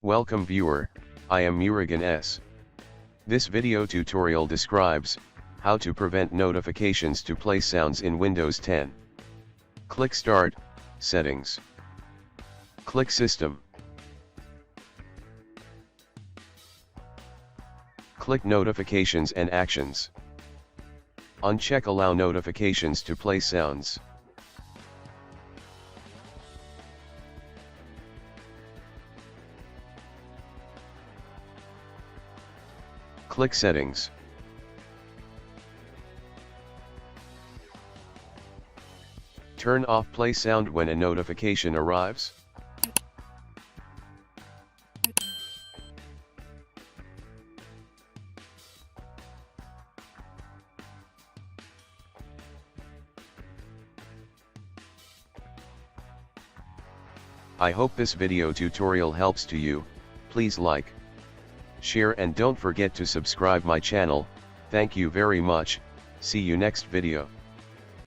Welcome viewer, I am Murugan S. This video tutorial describes how to prevent notifications to play sounds in Windows 10. Click Start, Settings. Click System. Click Notifications and Actions. Uncheck Allow notifications to play sounds. Click Settings. Turn off play sound when a notification arrives. I hope this video tutorial helps to you. Please like, share and don't forget to subscribe my channel. Thank you very much. See you next video.